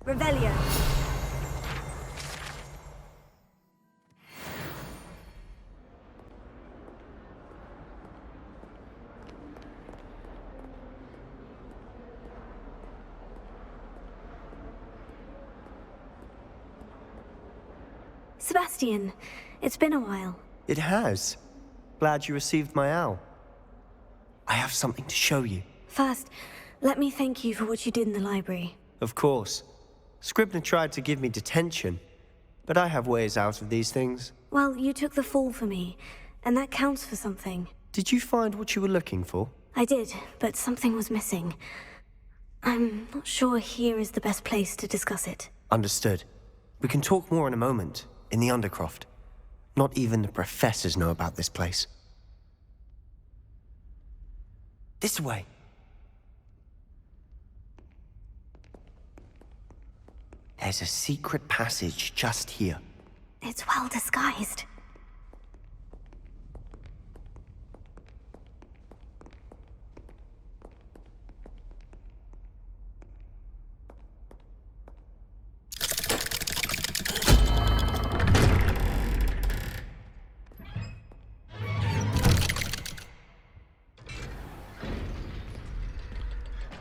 Revelio. Sebastian, it's been a while. It has. Glad you received my owl. I have something to show you. First, let me thank you for what you did in the library. Of course. Scribner tried to give me detention, but I have ways out of these things. Well, you took the fall for me, and that counts for something. Did you find what you were looking for? I did, but something was missing. I'm not sure here is the best place to discuss it. Understood. We can talk more in a moment, in the Undercroft. Not even the professors know about this place. This way. There's a secret passage just here. It's well disguised.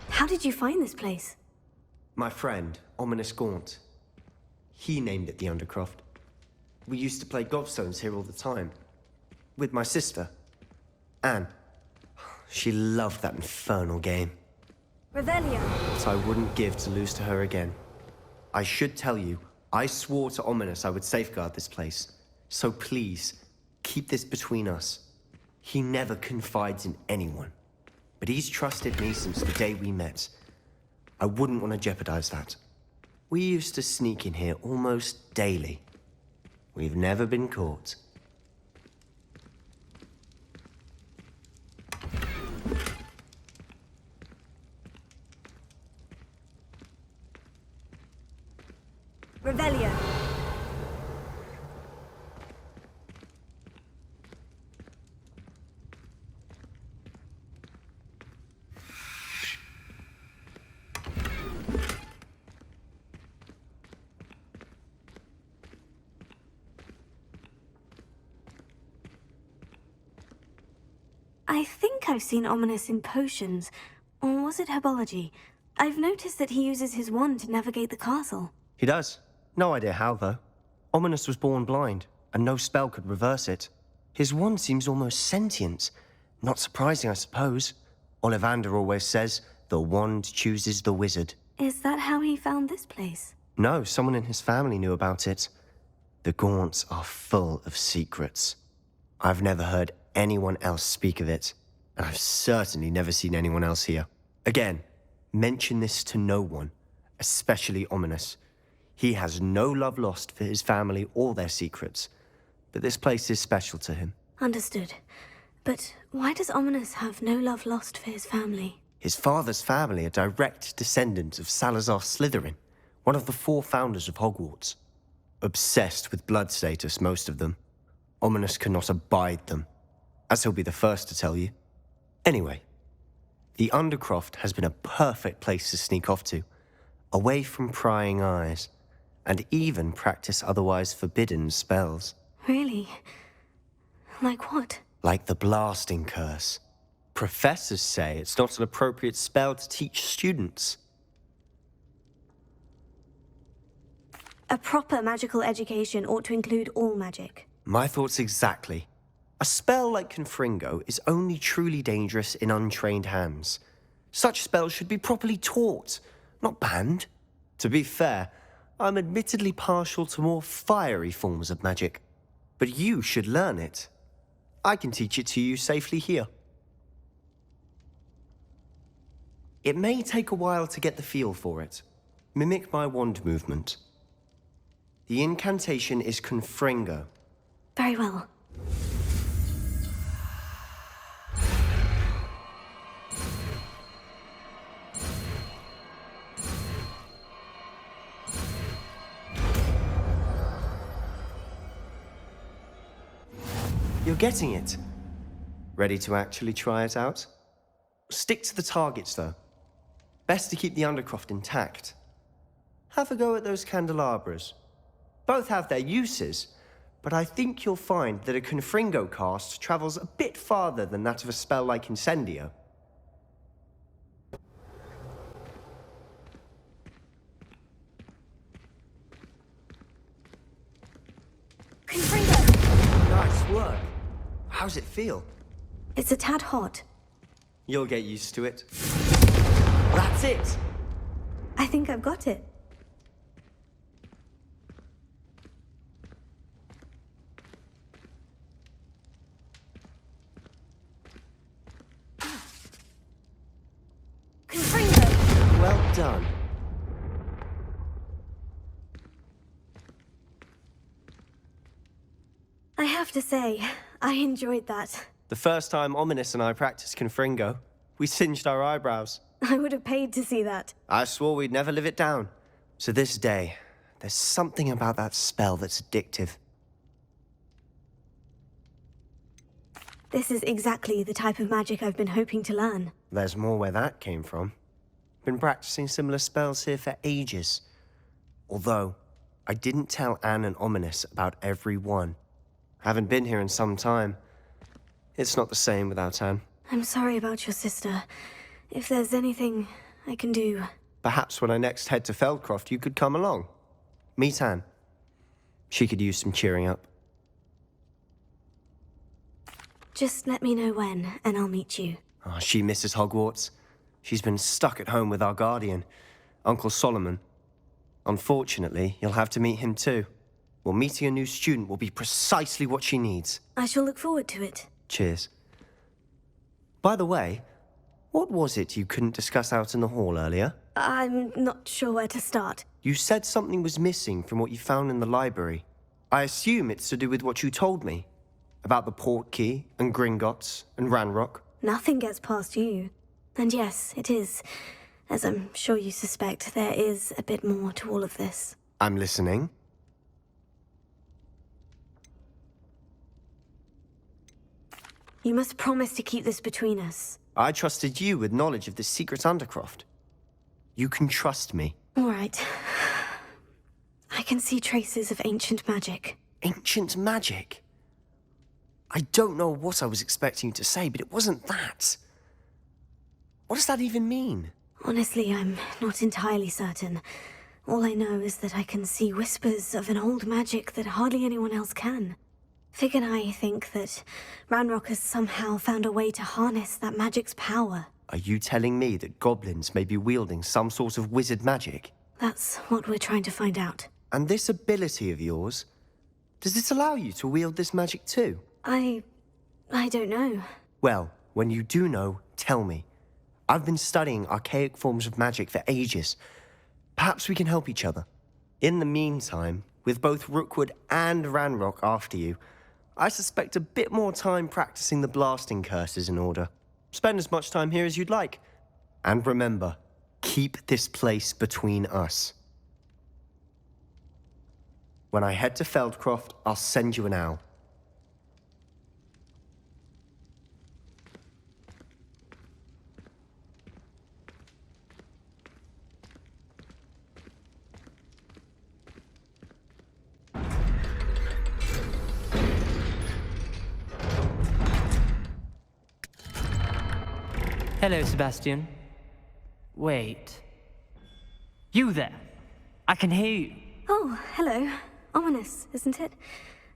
How did you find this place? My friend, Ominous Gaunt. He named it the Undercroft. We used to play gobstones here all the time. With my sister, Anne. She loved that infernal game. Revelio. But I wouldn't give to lose to her again. I should tell you, I swore to Ominous I would safeguard this place. So please, keep this between us. He never confides in anyone. But he's trusted me since the day we met. I wouldn't want to jeopardize that. We used to sneak in here almost daily. We've never been caught. Revelio. I think I've seen Ominous in potions. Or was it herbology? I've noticed that he uses his wand to navigate the castle. He does. No idea how, though. Ominous was born blind, and no spell could reverse it. His wand seems almost sentient. Not surprising, I suppose. Ollivander always says, the wand chooses the wizard. Is that how he found this place? No, someone in his family knew about it. The Gaunts are full of secrets. I've never heard anyone else speak of it, and I've certainly never seen anyone else here. Again, mention this to no one, especially Ominous. He has no love lost for his family or their secrets, but this place is special to him. Understood. But why does Ominous have no love lost for his family? His father's family are direct descendants of Salazar Slytherin, one of the 4 founders of Hogwarts. Obsessed with blood status, most of them. Ominous cannot abide them, as he'll be the first to tell you. Anyway, the Undercroft has been a perfect place to sneak off to, away from prying eyes, and even practice otherwise forbidden spells. Really? Like what? Like the blasting curse. Professors say it's not an appropriate spell to teach students. A proper magical education ought to include all magic. My thoughts exactly. A spell like Confringo is only truly dangerous in untrained hands. Such spells should be properly taught, not banned. To be fair, I'm admittedly partial to more fiery forms of magic. But you should learn it. I can teach it to you safely here. It may take a while to get the feel for it. Mimic my wand movement. The incantation is Confringo. Very well. You're getting it. Ready to actually try it out? Stick to the targets, though. Best to keep the Undercroft intact. Have a go at those candelabras. Both have their uses, but I think you'll find that a Confringo cast travels a bit farther than that of a spell like Incendio. Confringo! Nice work. How's it feel? It's a tad hot. You'll get used to it. That's it! I think I've got it. Confringo! Well done. I have to say, I enjoyed that. The first time Ominous and I practiced Confringo, we singed our eyebrows. I would have paid to see that. I swore we'd never live it down. So this day, there's something about that spell that's addictive. This is exactly the type of magic I've been hoping to learn. There's more where that came from. Been practicing similar spells here for ages. Although, I didn't tell Anne and Ominous about every one. Haven't been here in some time. It's not the same without Anne. I'm sorry about your sister. If there's anything I can do... Perhaps when I next head to Feldcroft, you could come along. Meet Anne. She could use some cheering up. Just let me know when, and I'll meet you. Oh, she misses Hogwarts. She's been stuck at home with our guardian, Uncle Solomon. Unfortunately, you'll have to meet him too. Well, meeting a new student will be precisely what she needs. I shall look forward to it. Cheers. By the way, what was it you couldn't discuss out in the hall earlier? I'm not sure where to start. You said something was missing from what you found in the library. I assume it's to do with what you told me. About the Portkey, and Gringotts, and Ranrock. Nothing gets past you. And yes, it is. As I'm sure you suspect, there is a bit more to all of this. I'm listening. You must promise to keep this between us. I trusted you with knowledge of this secret Undercroft. You can trust me. All right. I can see traces of ancient magic. Ancient magic? I don't know what I was expecting you to say, but it wasn't that. What does that even mean? Honestly, I'm not entirely certain. All I know is that I can see whispers of an old magic that hardly anyone else can. Fig and I think that Ranrock has somehow found a way to harness that magic's power. Are you telling me that goblins may be wielding some sort of wizard magic? That's what we're trying to find out. And this ability of yours, does it allow you to wield this magic too? I don't know. Well, when you do know, tell me. I've been studying archaic forms of magic for ages. Perhaps we can help each other. In the meantime, with both Rookwood and Ranrock after you, I suspect a bit more time practicing the blasting curse is in order. Spend as much time here as you'd like. And remember, keep this place between us. When I head to Feldcroft, I'll send you an owl. Hello, Sebastian. Wait. You there? I can hear you. Oh, hello. Ominous, isn't it?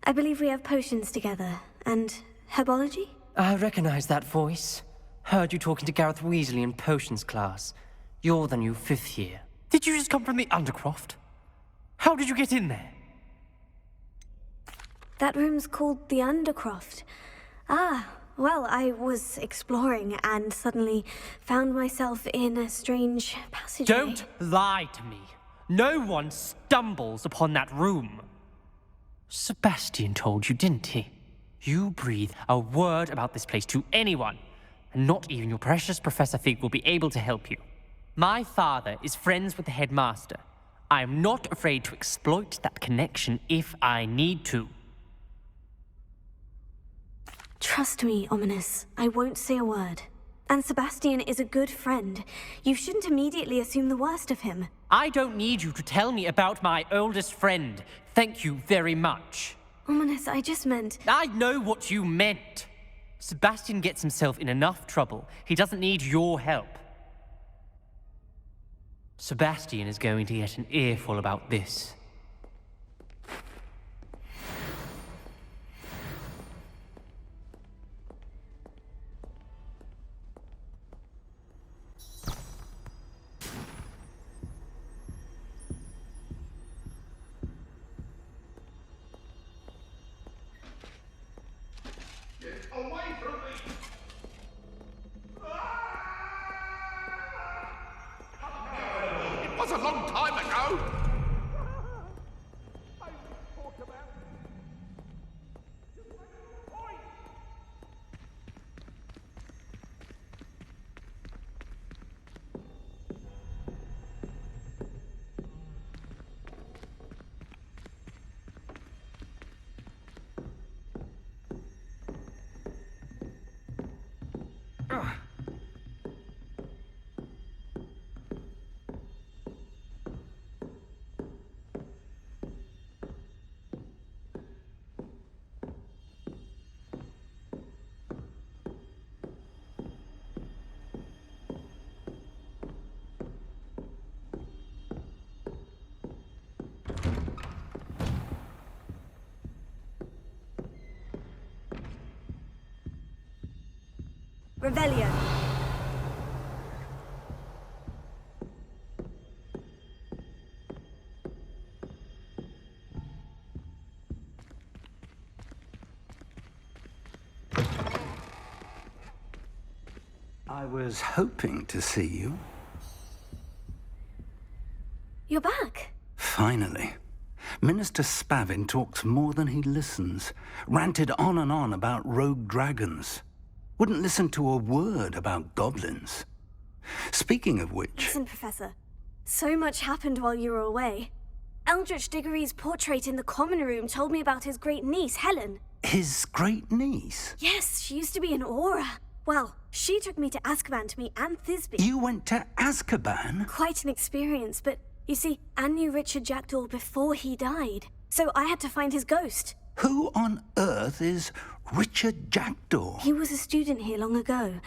I believe we have potions together. And herbology? I recognize that voice. Heard you talking to Gareth Weasley in potions class. You're the new 5th year. Did you just come from the Undercroft? How did you get in there? That room's called the Undercroft. Ah, well, I was exploring and suddenly found myself in a strange passageway. Don't lie to me. No one stumbles upon that room. Sebastian told you, didn't he? You breathe a word about this place to anyone, and not even your precious Professor Fig will be able to help you. My father is friends with the headmaster. I am not afraid to exploit that connection if I need to. Trust me, Ominous. I won't say a word. And Sebastian is a good friend. You shouldn't immediately assume the worst of him. I don't need you to tell me about my oldest friend. Thank you very much. Ominous, I just meant... I know what you meant. Sebastian gets himself in enough trouble. He doesn't need your help. Sebastian is going to get an earful about this. Away from me! It was a long time ago! Revelio. I was hoping to see you. You're back. Finally. Minister Spavin talks more than he listens. Ranted on and on about rogue dragons. Wouldn't listen to a word about goblins. Speaking of which... Listen, Professor. So much happened while you were away. Eldritch Diggory's portrait in the common room told me about his great niece, Helen. His great niece? Yes, she used to be an Aura. Well, she took me to Azkaban to meet Anne Thisbe. You went to Azkaban? Quite an experience, but you see, Anne knew Richard Jackdaw before he died. So I had to find his ghost. Who on earth is Richard Jackdaw? He was a student here long ago.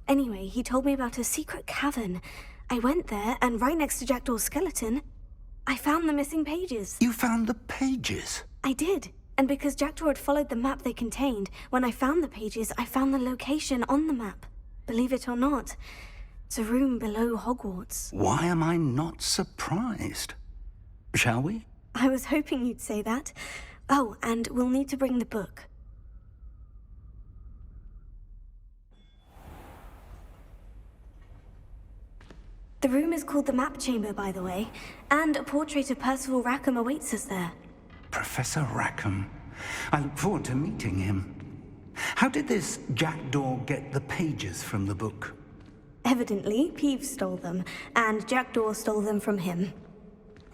Anyway, he told me about a secret cavern. I went there, and right next to Jackdaw's skeleton, I found the missing pages. You found the pages? I did. And because Jackdaw had followed the map they contained, when I found the pages, I found the location on the map. Believe it or not, it's a room below Hogwarts. Why am I not surprised? Shall we? I was hoping you'd say that. Oh, and we'll need to bring the book. The room is called the Map Chamber, by the way, and a portrait of Percival Rackham awaits us there. Professor Rackham. I look forward to meeting him. How did this Jackdaw get the pages from the book? Evidently, Peeves stole them, and Jackdaw stole them from him.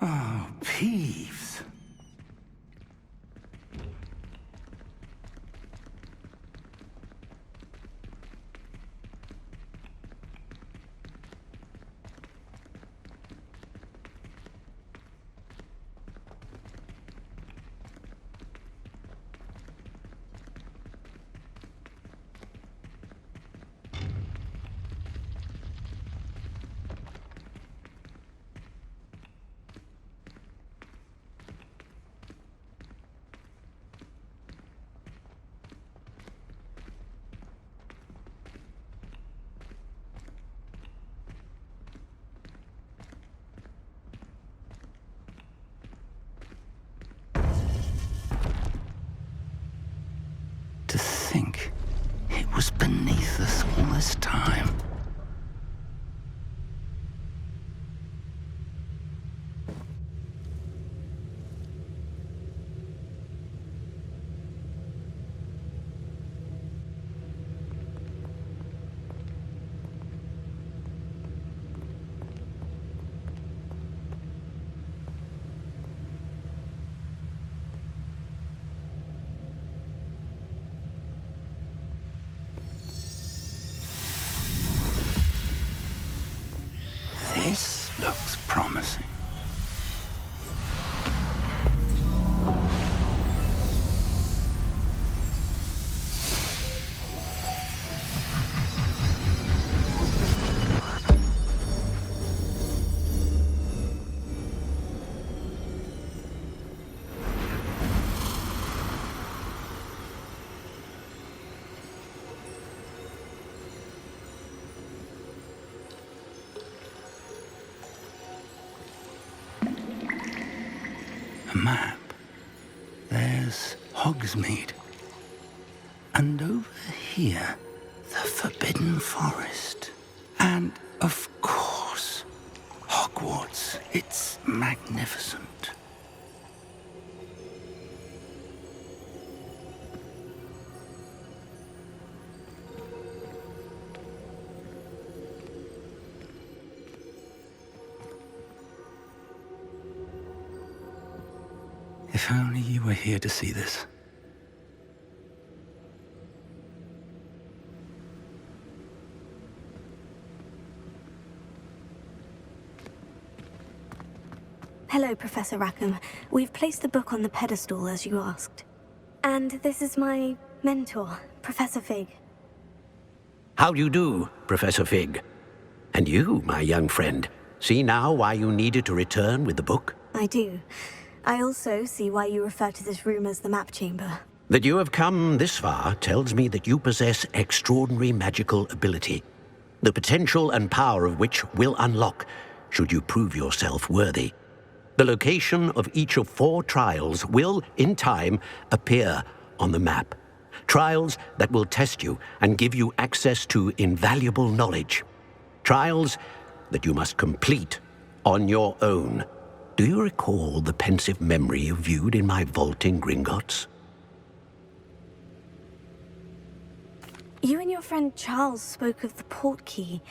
Oh, Peeves. To think it was beneath us all this time. This looks promising. A map. There's Hogsmeade. And over here, the Forbidden Forest. And, of course, Hogwarts. It's magnificent. If only you were here to see this. Hello, Professor Rackham. We've placed the book on the pedestal as you asked. And this is my mentor, Professor Fig. How do you do, Professor Fig? And you, my young friend, see now why you needed to return with the book? I do. I also see why you refer to this room as the map chamber. That you have come this far tells me that you possess extraordinary magical ability, the potential and power of which will unlock should you prove yourself worthy. The location of each of 4 trials will, in time, appear on the map. Trials that will test you and give you access to invaluable knowledge. Trials that you must complete on your own. Do you recall the pensive memory you viewed in my vault in Gringotts? You and your friend Charles spoke of the portkey,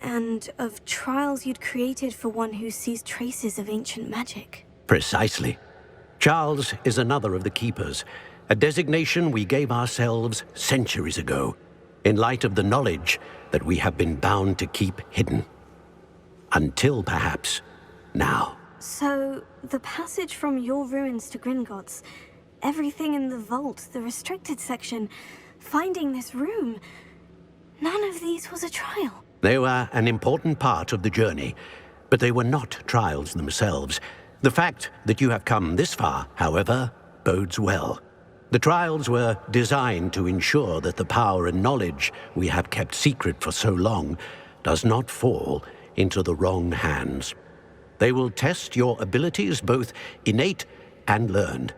and of trials you'd created for one who sees traces of ancient magic. Precisely. Charles is another of the Keepers, a designation we gave ourselves centuries ago, in light of the knowledge that we have been bound to keep hidden. Until, perhaps, now. So, the passage from your ruins to Gringotts, everything in the vault, the restricted section, finding this room, none of these was a trial. They were an important part of the journey, but they were not trials themselves. The fact that you have come this far, however, bodes well. The trials were designed to ensure that the power and knowledge we have kept secret for so long does not fall into the wrong hands. They will test your abilities, both innate and learned.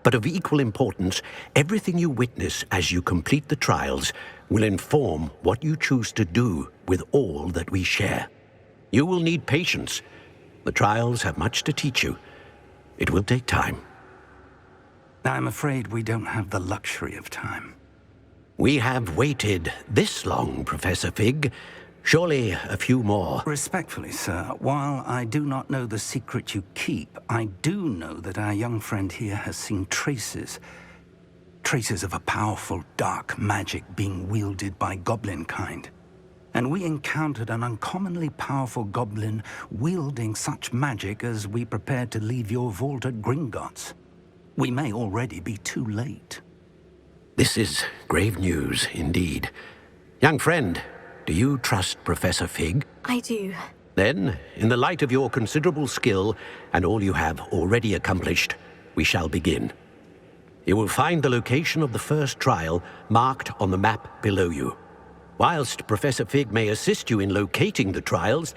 But of equal importance, everything you witness as you complete the trials will inform what you choose to do with all that we share. You will need patience. The trials have much to teach you. It will take time. I'm afraid we don't have the luxury of time. We have waited this long, Professor Fig. Surely a few more. Respectfully, sir, while I do not know the secret you keep, I do know that our young friend here has seen traces of a powerful dark magic being wielded by goblin kind. And we encountered an uncommonly powerful goblin wielding such magic as we prepared to leave your vault at Gringotts. We may already be too late. This is grave news indeed. Young friend, do you trust Professor Fig? I do. Then, in the light of your considerable skill and all you have already accomplished, we shall begin. You will find the location of the first trial marked on the map below you. Whilst Professor Fig may assist you in locating the trials,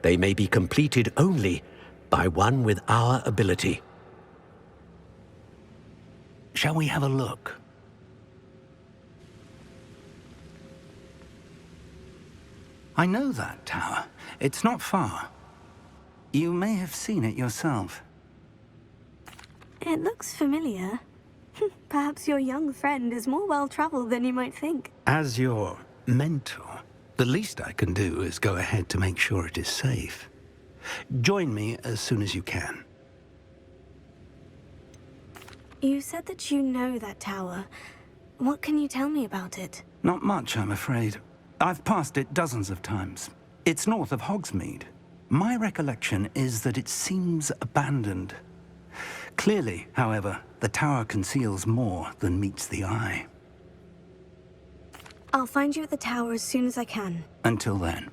they may be completed only by one with our ability. Shall we have a look? I know that tower. It's not far. You may have seen it yourself. It looks familiar. Perhaps your young friend is more well-traveled than you might think. As your mentor, the least I can do is go ahead to make sure it is safe. Join me as soon as you can. You said that you know that tower. What can you tell me about it? Not much, I'm afraid. I've passed it dozens of times. It's north of Hogsmeade. My recollection is that it seems abandoned. Clearly, however, the tower conceals more than meets the eye. I'll find you at the tower as soon as I can. Until then,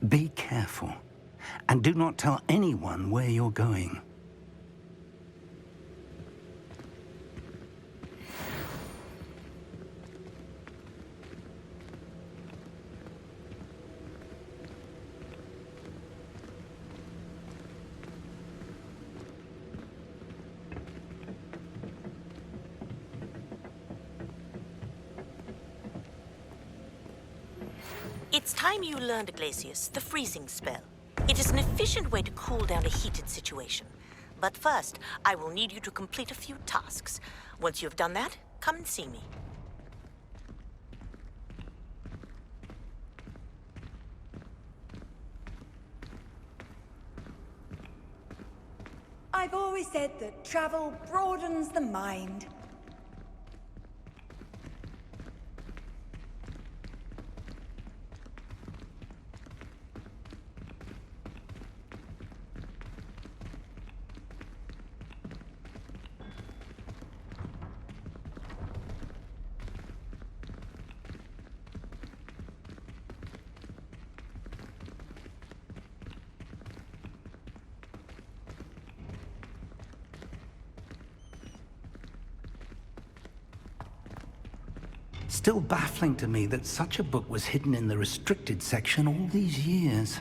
be careful, and do not tell anyone where you're going. It's time you learned, Glacius, the freezing spell. It is an efficient way to cool down a heated situation. But first, I will need you to complete a few tasks. Once you have done that, come and see me. I've always said that travel broadens the mind. Still baffling to me that such a book was hidden in the restricted section all these years.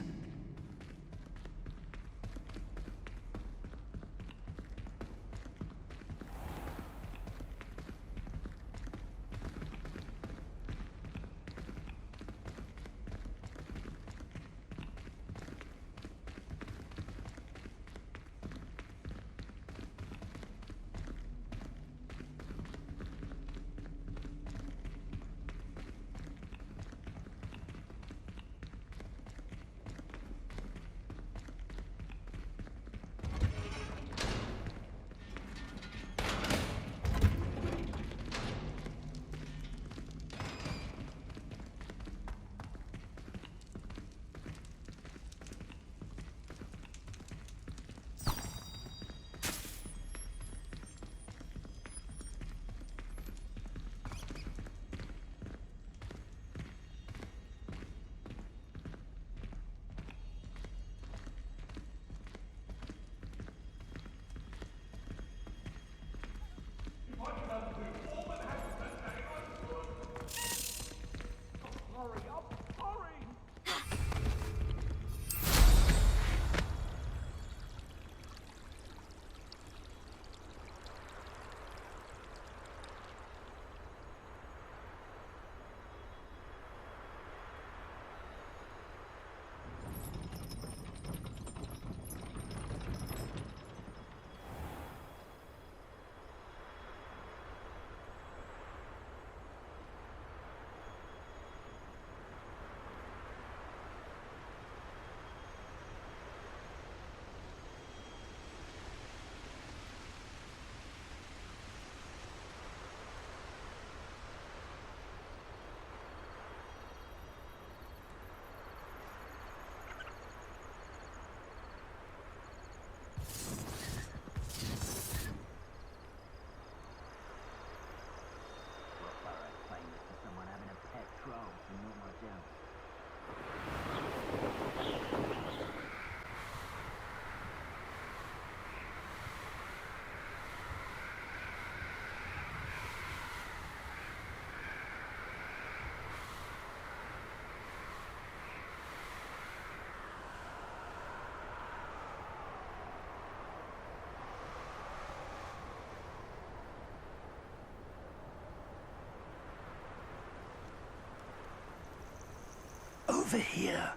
Over here.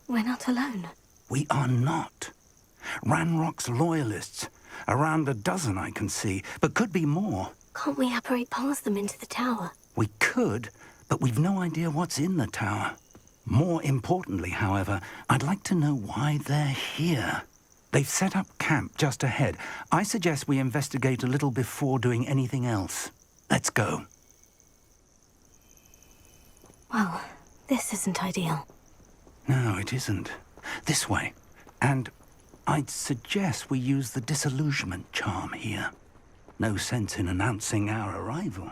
We're not alone. We are not. Ranrock's loyalists. Around a dozen I can see, but could be more. Can't we apparate past them into the tower? We could, but we've no idea what's in the tower. More importantly, however, I'd like to know why they're here. They've set up camp just ahead. I suggest we investigate a little before doing anything else. Let's go. Well, this This isn't ideal. No, it isn't. This way. And I'd suggest we use the disillusionment charm here. No sense in announcing our arrival.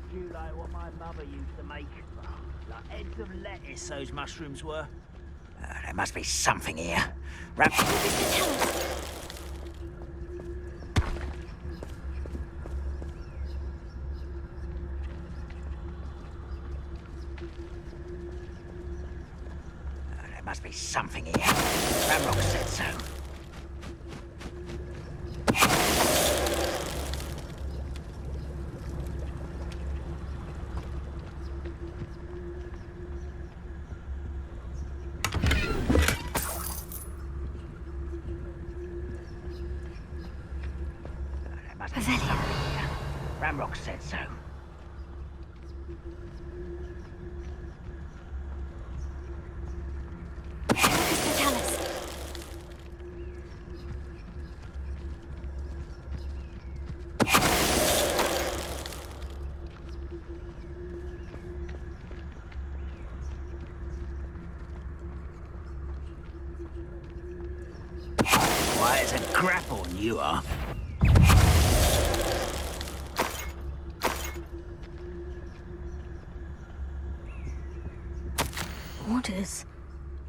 Stew like what my mother used to make. Like heads of lettuce, those mushrooms were. There must be something here. There must be something here. Ramrock said so. Ramrock said so. Why, it's a grapple, you are. Orders.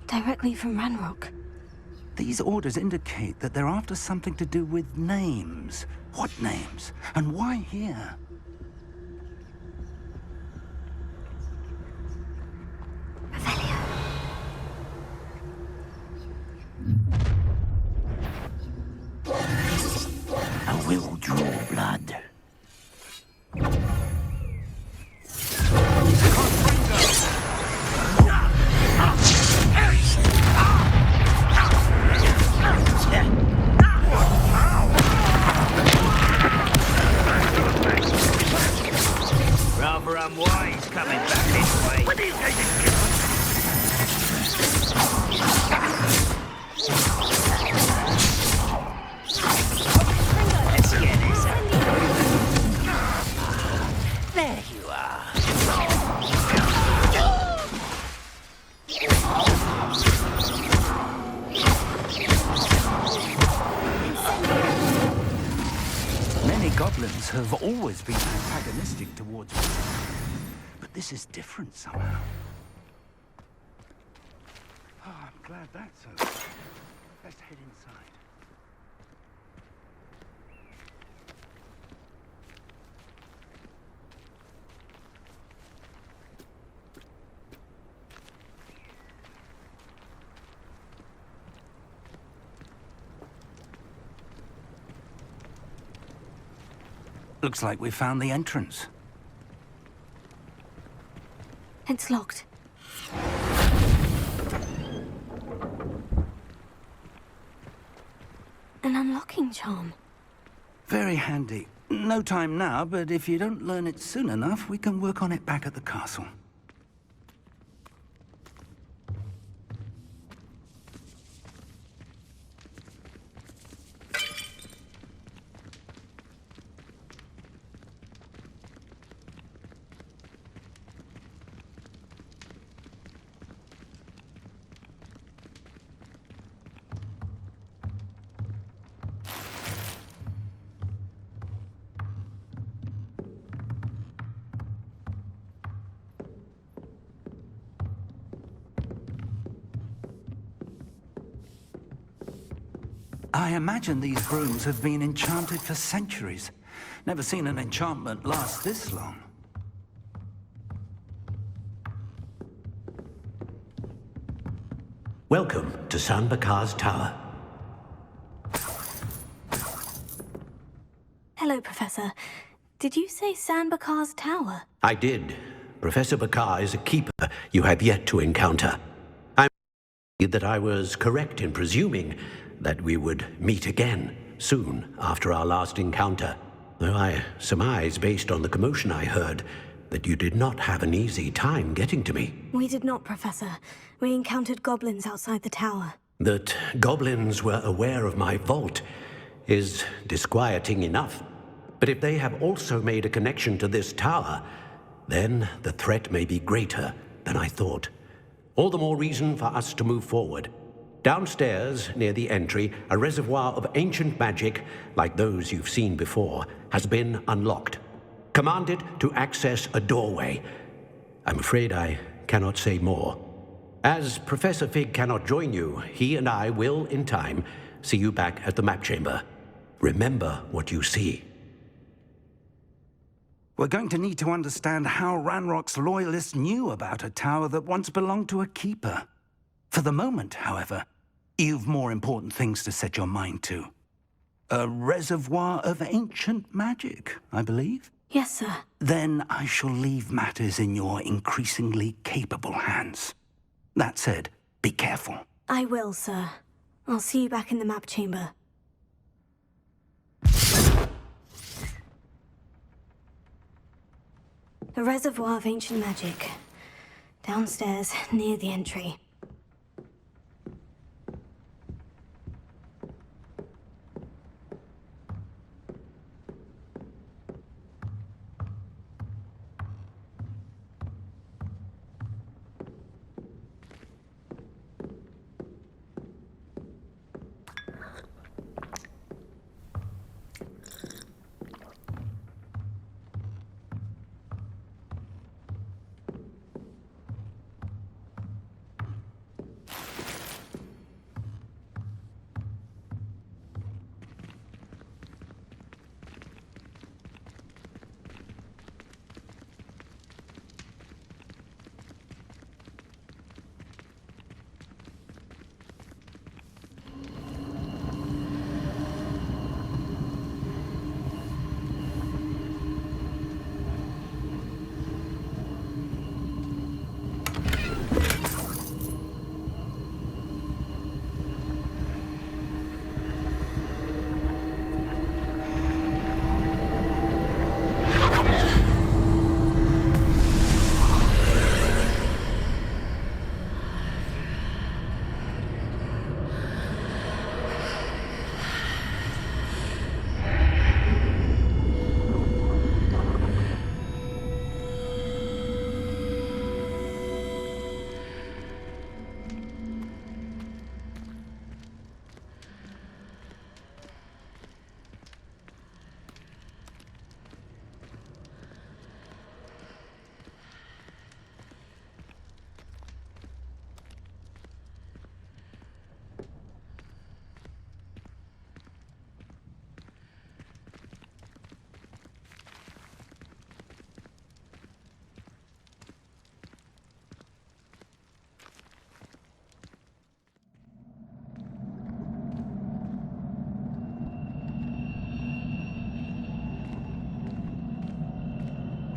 Directly from Ranrock. These orders indicate that they're after something to do with names. What names? And why here? I will draw blood. Rather unwise coming back this way. What are you taking? Let's get this out. There you are. Many goblins have always been antagonistic towards me, but this is different somehow. Oh, I'm glad that's over. Let's head inside. Looks like we found the entrance. It's locked. An unlocking charm. Very handy. No time now, but if you don't learn it soon enough, we can work on it back at the castle. I imagine these rooms have been enchanted for centuries. Never seen an enchantment last this long. Welcome to San Bakar's Tower. Hello, Professor. Did you say San Bakar's Tower? I did, Professor Bakar is a keeper you have yet to encounter. I'm that I was correct in presuming that we would meet again soon after our last encounter, though I surmise, based on the commotion I heard, that you did not have an easy time getting to me. We did not, Professor. We encountered goblins outside the tower. That goblins were aware of my vault is disquieting enough. But if they have also made a connection to this tower, then the threat may be greater than I thought. All the more reason for us to move forward. Downstairs, near the entry, a reservoir of ancient magic, like those you've seen before, has been unlocked. Commanded to access a doorway. I'm afraid I cannot say more. As Professor Fig cannot join you, he and I will, in time, see you back at the map chamber. Remember what you see. We're going to need to understand how Ranrock's loyalists knew about a tower that once belonged to a keeper. For the moment, however, you've more important things to set your mind to. A reservoir of ancient magic, I believe? Yes, sir. Then I shall leave matters in your increasingly capable hands. That said, be careful. I will, sir. I'll see you back in the map chamber. A reservoir of ancient magic. Downstairs, near the entry.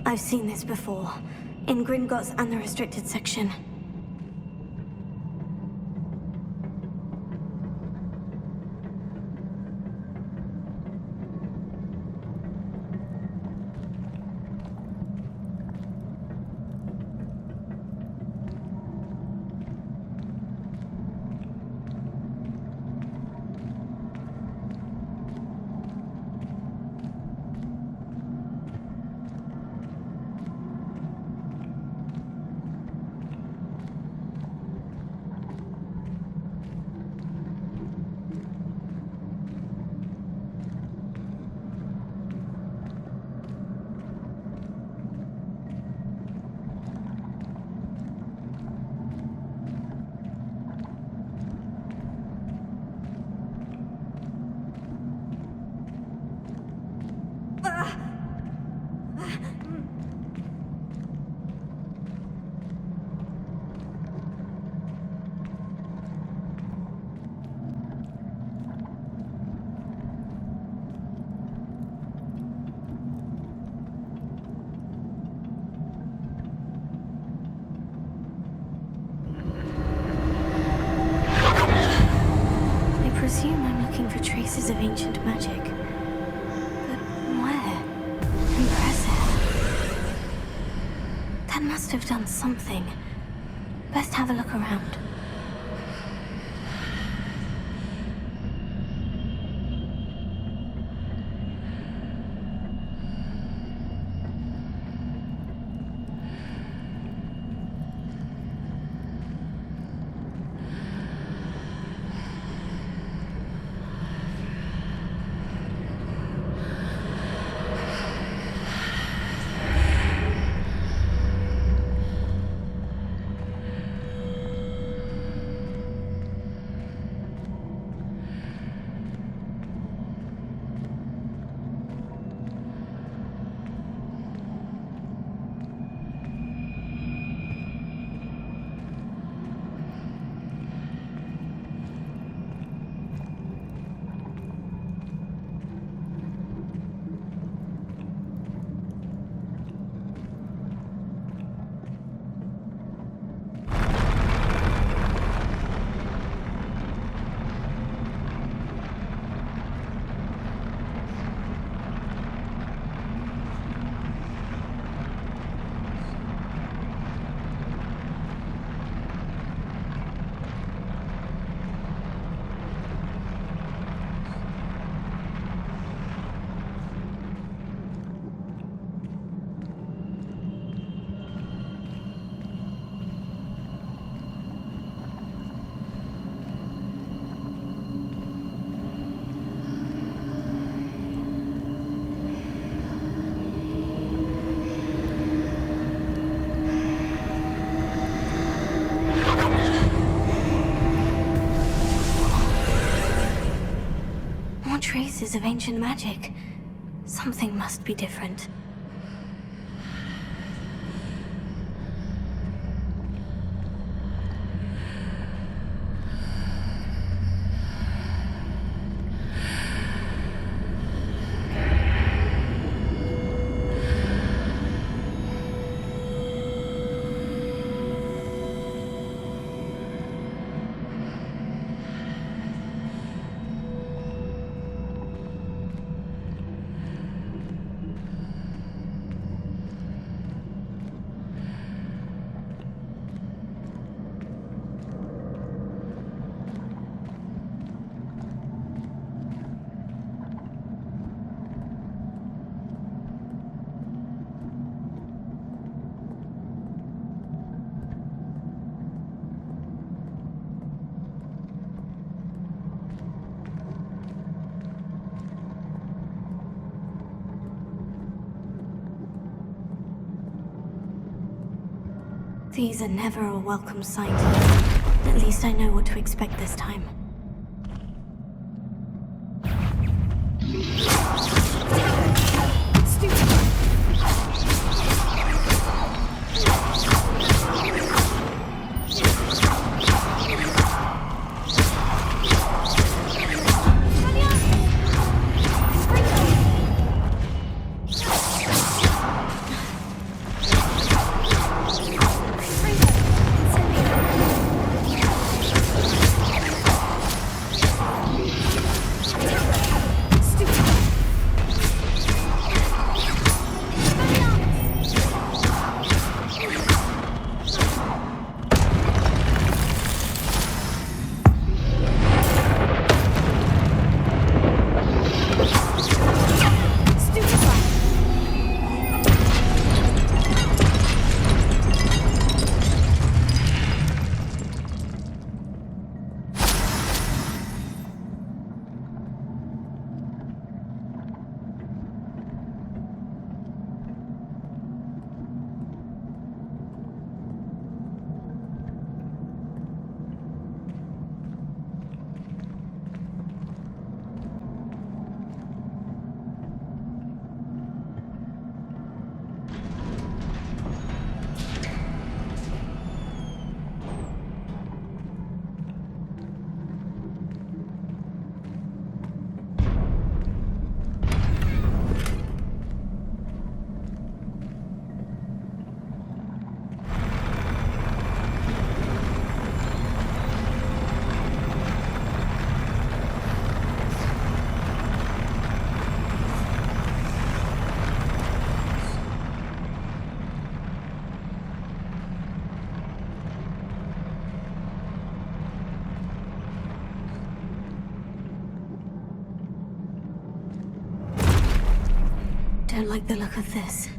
I've seen this before. In Gringotts and the restricted section. traces of ancient magic. But where? Impressive. That must have done something. Best have a look around. Traces of ancient magic. Something must be different. These are never a welcome sight. At least I know what to expect this time. don't like the look of this.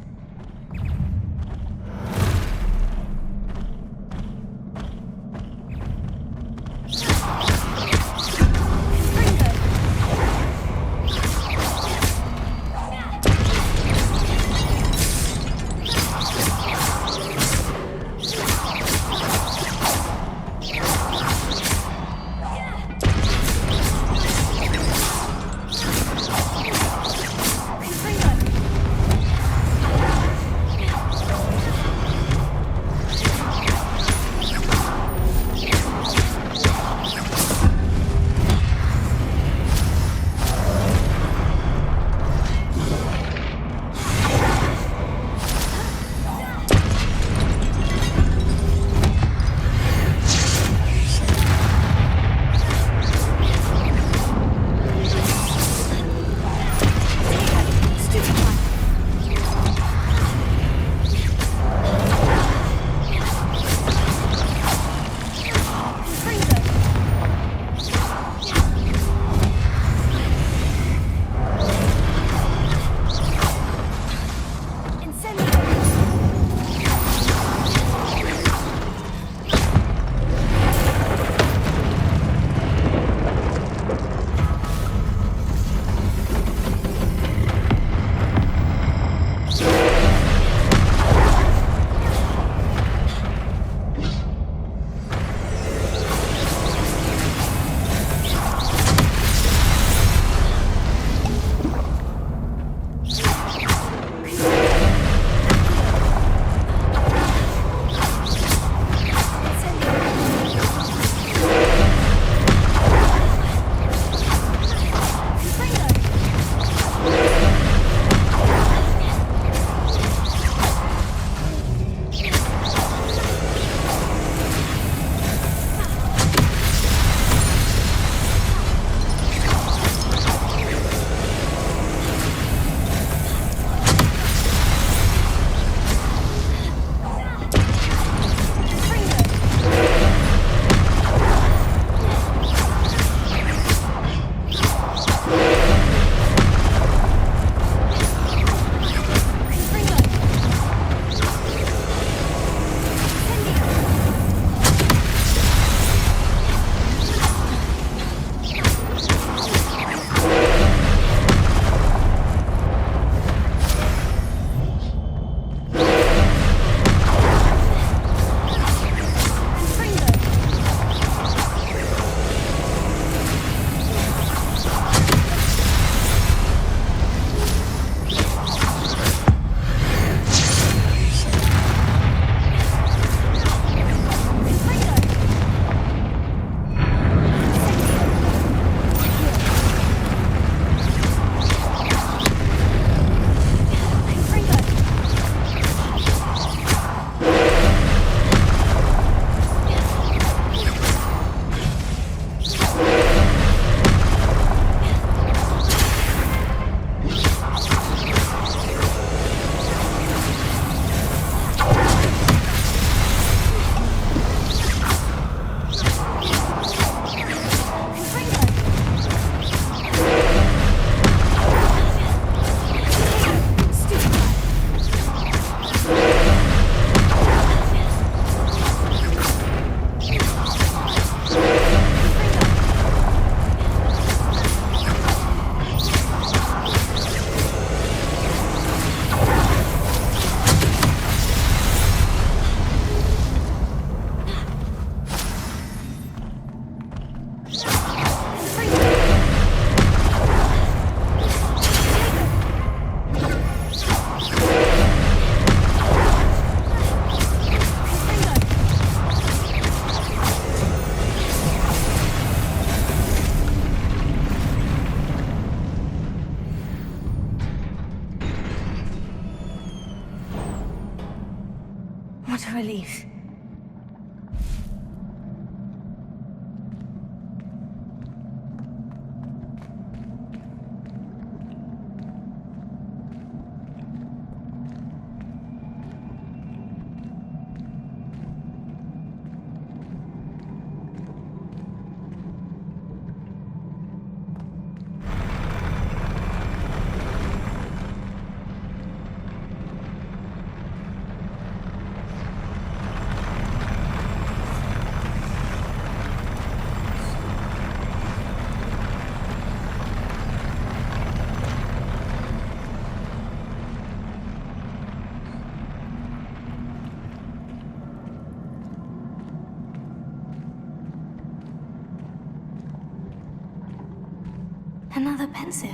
Another pensive.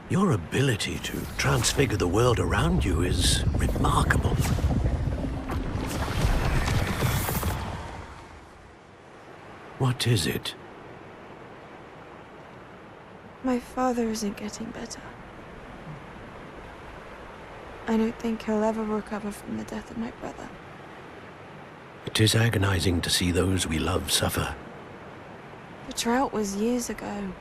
Your ability to transfigure the world around you is remarkable. What is it? My father isn't getting better. I don't think he'll ever recover from the death of my brother. It is agonizing to see those we love suffer. The drought was years ago,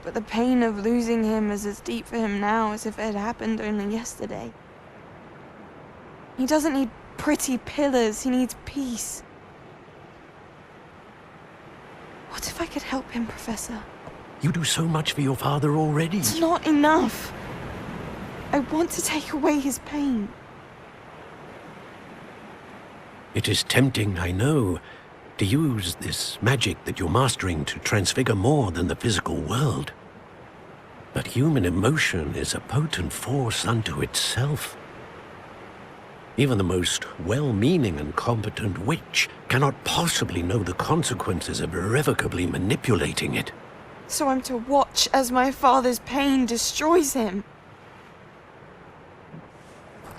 but the pain of losing him is as deep for him now as if it had happened only yesterday. He doesn't need pretty pillars, he needs peace. What if I could help him, Professor? You do so much for your father already. It's not enough. I want to take away his pain. It is tempting, I know, to use this magic that you're mastering to transfigure more than the physical world. But human emotion is a potent force unto itself. Even the most well-meaning and competent witch cannot possibly know the consequences of irrevocably manipulating it. So I'm to watch as my father's pain destroys him.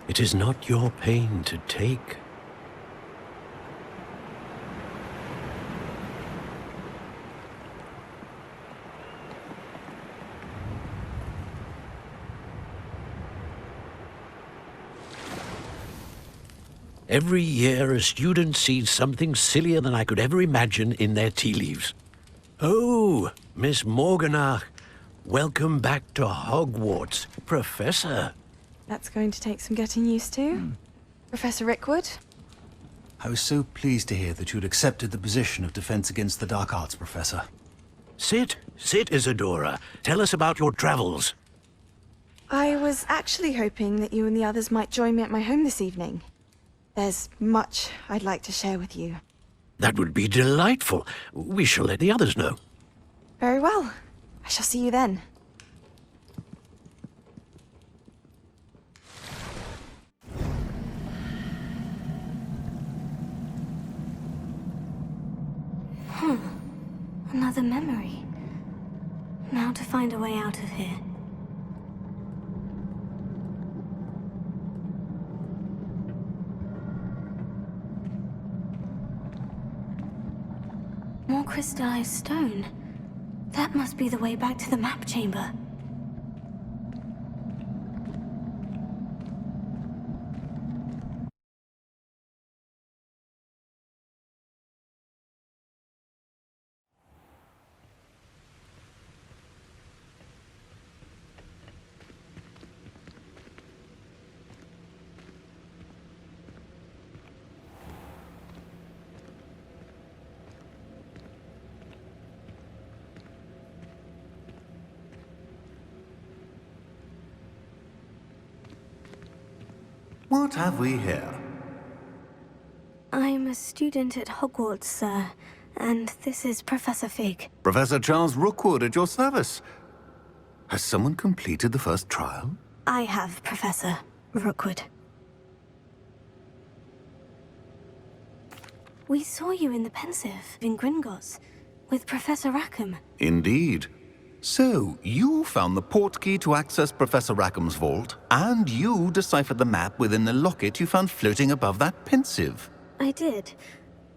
It is not your pain to take. Every year, a student sees something sillier than I could ever imagine in their tea leaves. Oh, Miss Morganach, welcome back to Hogwarts, Professor. That's going to take some getting used to. Professor Rickwood? I was so pleased to hear that you'd accepted the position of Defense Against the Dark Arts, Professor. Sit, Isadora. Tell us about your travels. I was actually hoping that you and the others might join me at my home this evening. There's much I'd like to share with you. That would be delightful. We shall let the others know. Very well. I shall see you then. Another memory. Now to find a way out of here. More crystallized stone. That must be the way back to the map chamber. What have we here? I'm a student at Hogwarts, sir, and this is Professor Fig. Professor Charles Rookwood at your service. Has someone completed the first trial? I have, Professor Rookwood. We saw you in the Pensive in Gringotts with Professor Rackham. Indeed. So, you found the portkey to access Professor Rackham's vault, and you deciphered the map within the locket you found floating above that Pensive. I did.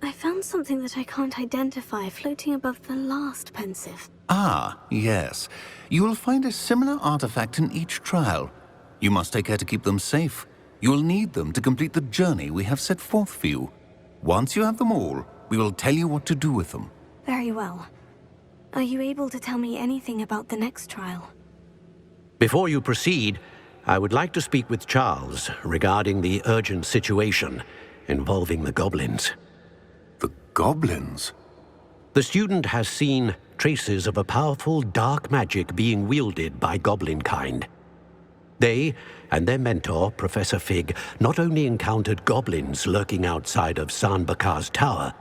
I found something that I can't identify floating above the last Pensive. Ah, yes. You will find a similar artifact in each trial. You must take care to keep them safe. You will need them to complete the journey we have set forth for you. Once you have them all, we will tell you what to do with them. Very well. Are you able to tell me anything about the next trial? Before you proceed, I would like to speak with Charles regarding the urgent situation involving the goblins. The goblins? The student has seen traces of a powerful dark magic being wielded by goblin kind. They and their mentor, Professor Fig, not only encountered goblins lurking outside of San Bakar's tower,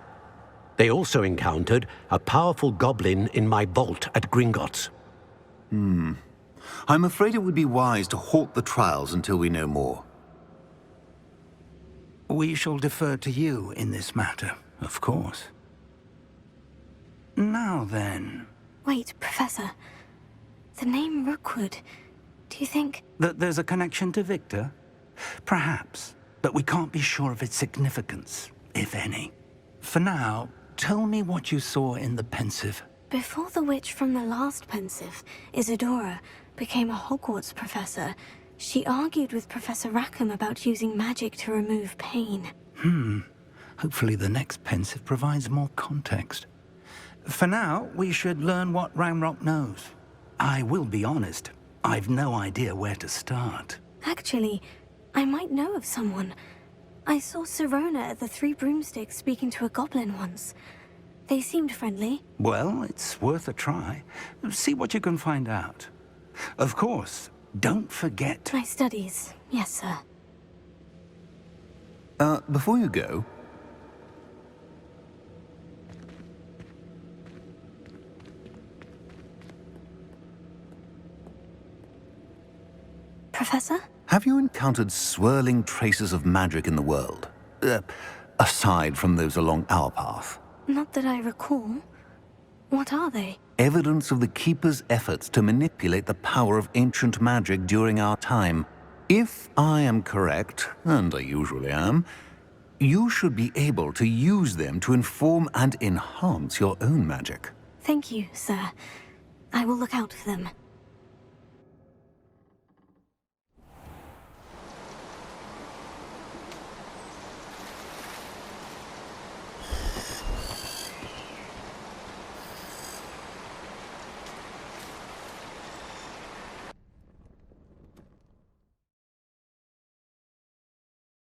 they also encountered a powerful goblin in my vault at Gringotts. I'm afraid it would be wise to halt the trials until we know more. We shall defer to you in this matter, of course. Now then... Wait, Professor. The name Rookwood. Do you think... That there's a connection to Victor? Perhaps, but we can't be sure of its significance, if any. For now, tell me what you saw in the Pensive. Before the witch from the last Pensive, Isadora, became a Hogwarts professor, she argued with Professor Rackham about using magic to remove pain. Hopefully the next Pensive provides more context. For now, we should learn what Ranrock knows. I will be honest, I've no idea where to start. Actually, I might know of someone. I saw Sirona at the Three Broomsticks speaking to a goblin once. They seemed friendly. Well, it's worth a try. See what you can find out. Of course, don't forget... My studies, yes, sir. Before you go... Professor? Have you encountered swirling traces of magic in the world? Aside from those along our path? Not that I recall. What are they? Evidence of the Keeper's efforts to manipulate the power of ancient magic during our time. If I am correct, and I usually am, you should be able to use them to inform and enhance your own magic. Thank you, sir. I will look out for them.